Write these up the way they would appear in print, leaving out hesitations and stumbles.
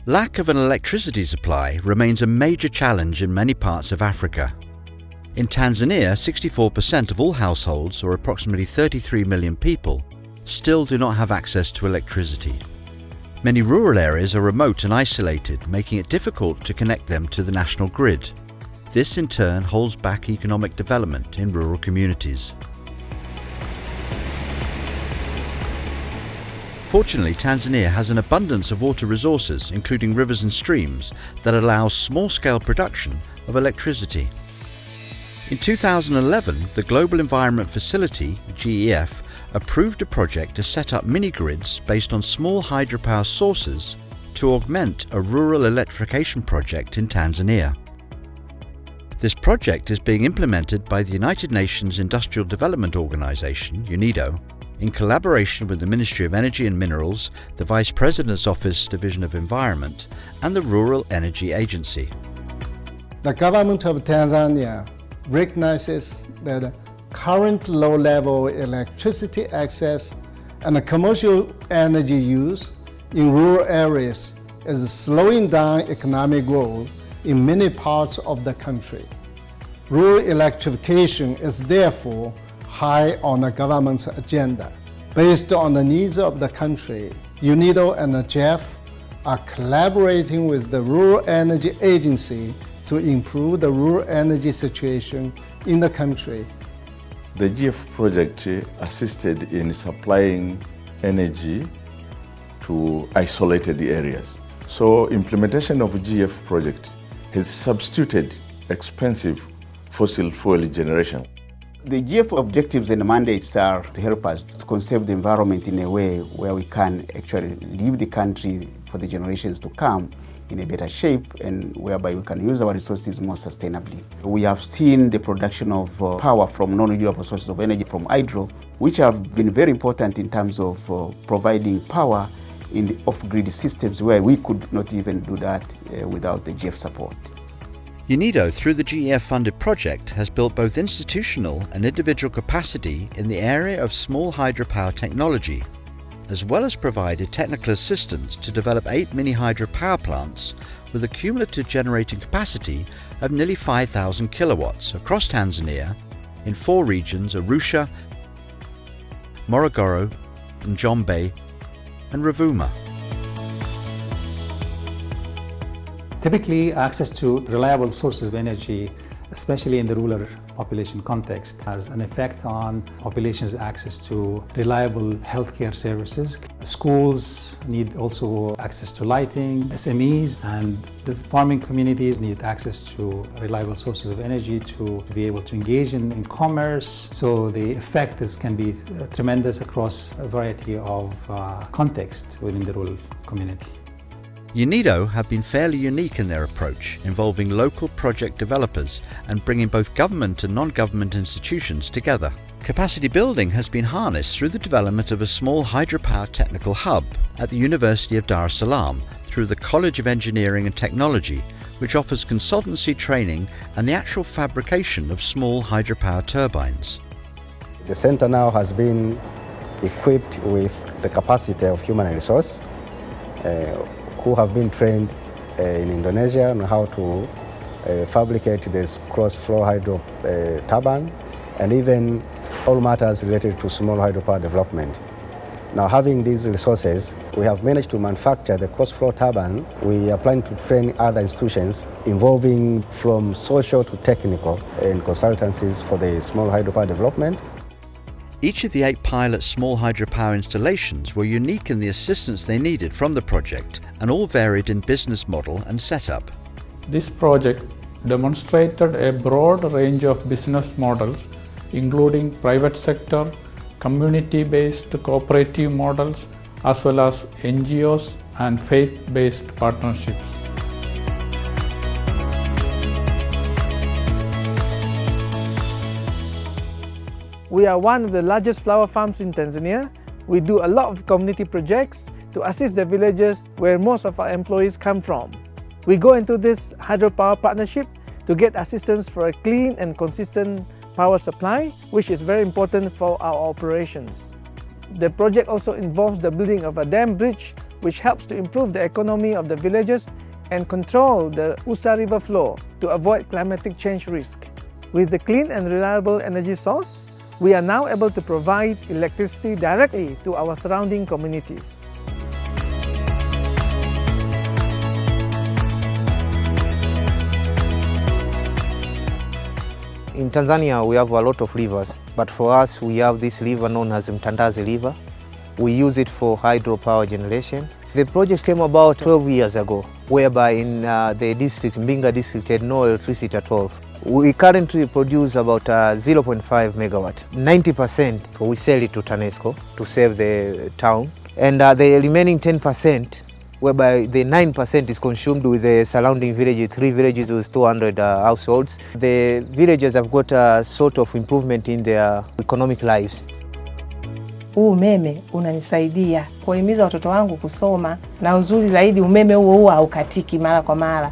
Lack of an electricity supply remains a major challenge in many parts of Africa. In Tanzania, 64% of all households, or approximately 33 million people, still do not have access to electricity. Many rural areas are remote and isolated, making it difficult to connect them to the national grid. This in turn holds back economic development in rural communities. Fortunately, Tanzania has an abundance of water resources, including rivers and streams, that allows small-scale production of electricity. In 2011, the Global Environment Facility, GEF, approved a project to set up mini-grids based on small hydropower sources to augment a rural electrification project in Tanzania. This project is being implemented by the United Nations Industrial Development Organization, UNIDO, in collaboration with the Ministry of Energy and Minerals, the Vice President's Office Division of Environment, and the Rural Energy Agency. The Government of Tanzania recognizes that current low-level electricity access and commercial energy use in rural areas is slowing down economic growth in many parts of the country. Rural electrification is therefore high on the government's agenda. Based on the needs of the country, UNIDO and the GEF are collaborating with the Rural Energy Agency to improve the rural energy situation in the country. The GEF project assisted in supplying energy to isolated areas. So implementation of GEF project has substituted expensive fossil fuel generation. The GEF objectives and mandates are to help us to conserve the environment in a way where we can actually leave the country for the generations to come in a better shape and whereby we can use our resources more sustainably. We have seen the production of power from non-renewable sources of energy from hydro, which have been very important in terms of providing power in the off-grid systems where we could not even do that without the GEF support. UNIDO, through the GEF-funded project, has built both institutional and individual capacity in the area of small hydropower technology, as well as provided technical assistance to develop 8 mini hydropower plants with a cumulative generating capacity of nearly 5,000 kilowatts across Tanzania in 4 regions: Arusha, Morogoro, Njombe, and Ruvuma. Typically, access to reliable sources of energy, especially in the rural population context, has an effect on population's access to reliable healthcare services. Schools need also access to lighting, SMEs and the farming communities need access to reliable sources of energy to be able to engage in commerce. So the effect can be tremendous across a variety of contexts within the rural community. UNIDO have been fairly unique in their approach, involving local project developers and bringing both government and non-government institutions together. Capacity building has been harnessed through the development of a small hydropower technical hub at the University of Dar es Salaam through the College of Engineering and Technology, which offers consultancy training and the actual fabrication of small hydropower turbines. The center now has been equipped with the capacity of human resource who have been trained in Indonesia on how to fabricate this cross-flow hydro turbine and even all matters related to small hydropower development. Now, having these resources, we have managed to manufacture the cross-flow turbine. We are planning to train other institutions involving from social to technical and consultancies for the small hydropower development. Each of the 8 pilot small hydropower installations were unique in the assistance they needed from the project and all varied in business model and setup. This project demonstrated a broad range of business models, including private sector, community-based cooperative models, as well as NGOs and faith-based partnerships. We are one of the largest flower farms in Tanzania. We do a lot of community projects to assist the villages where most of our employees come from. We go into this hydropower partnership to get assistance for a clean and consistent power supply, which is very important for our operations. The project also involves the building of a dam bridge which helps to improve the economy of the villages and control the Usa River flow to avoid climatic change risk. With the clean and reliable energy source, we are now able to provide electricity directly to our surrounding communities. In Tanzania, we have a lot of rivers, but for us, we have this river known as Mtandazi River. We use it for hydropower generation. The project came about 12 years ago, whereby in the district, Mbinga district, had no electricity at all. We currently produce about 0.5 megawatt. 90% we sell it to TANESCO to save the town, and the remaining 10%, whereby the 9% is consumed with the surrounding villages, 3 villages with 200 households. The villagers have got a sort of improvement in their economic lives. Huu umeme unanisaidia kuhimiza watoto wangu kusoma, na uzuri zaidi umeme huo haukatiki mara kwa mara.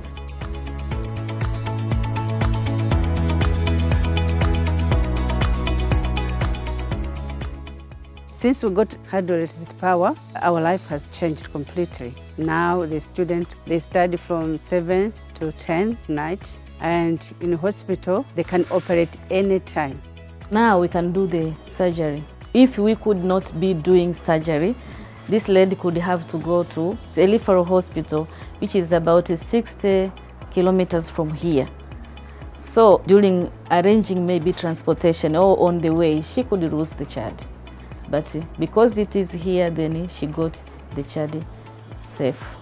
Since we got hydroelectric power, our life has changed completely. Now the students, they study from 7 to 10 night, and in hospital they can operate anytime. Now we can do the surgery. If we could not be doing surgery, this lady could have to go to the referral hospital, which is about 60 kilometers from here. So during arranging maybe transportation or on the way, she could lose the child. But because it is here, then she got the child safe.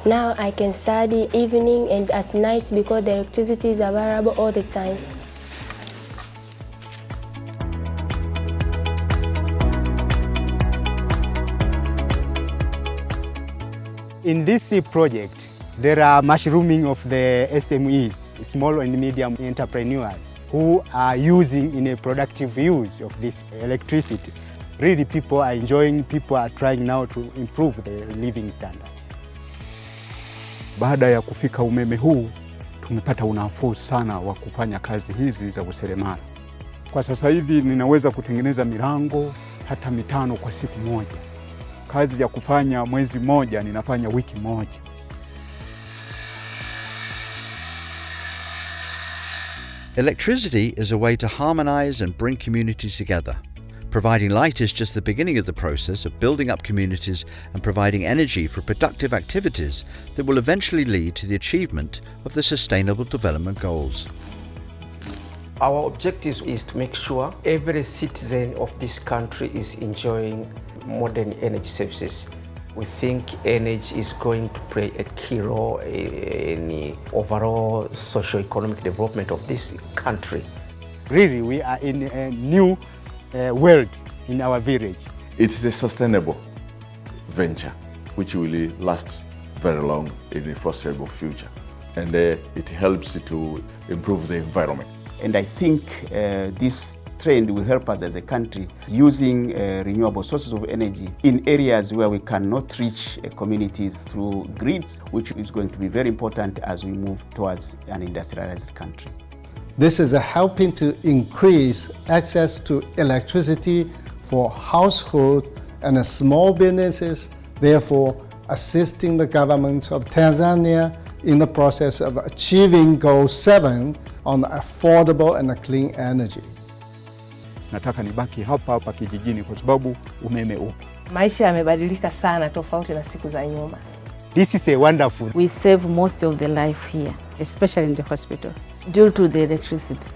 Now I can study evening and at night because the electricity is available all the time. In this project, there are mushrooming of the SMEs, small and medium entrepreneurs, who are using in a productive use of this electricity. Really, people are enjoying, people are trying now to improve their living standard. Baada ya kufika umeme huu, tumepata unafuu sana wa kufanya kazi hizi za useremala. Kwa sasa hivi ninaweza kutengeneza milango hata 5 kwa siku moja. Kazi ya kufanya mwezi mmoja ninafanya wiki moja. Electricity is a way to harmonize and bring communities together. Providing light is just the beginning of the process of building up communities and providing energy for productive activities that will eventually lead to the achievement of the Sustainable Development Goals. Our objective is to make sure every citizen of this country is enjoying modern energy services. We think energy is going to play a key role in the overall socio-economic development of this country. Really, we are in a new world in our village. It is a sustainable venture which will last very long in the foreseeable future, and it helps to improve the environment. And I think this trend will help us as a country using renewable sources of energy in areas where we cannot reach communities through grids, which is going to be very important as we move towards an industrialized country. This is helping to increase access to electricity for households and small businesses, therefore assisting the government of Tanzania in the process of achieving Goal 7 on affordable and clean energy. Nataka nibaki hapa kijijini kwa sababu umeme upo. Maisha yamebadilika sana tofauti na siku za nyuma. This is a wonderful. We save most of the life here, especially in the hospital, due to the electricity.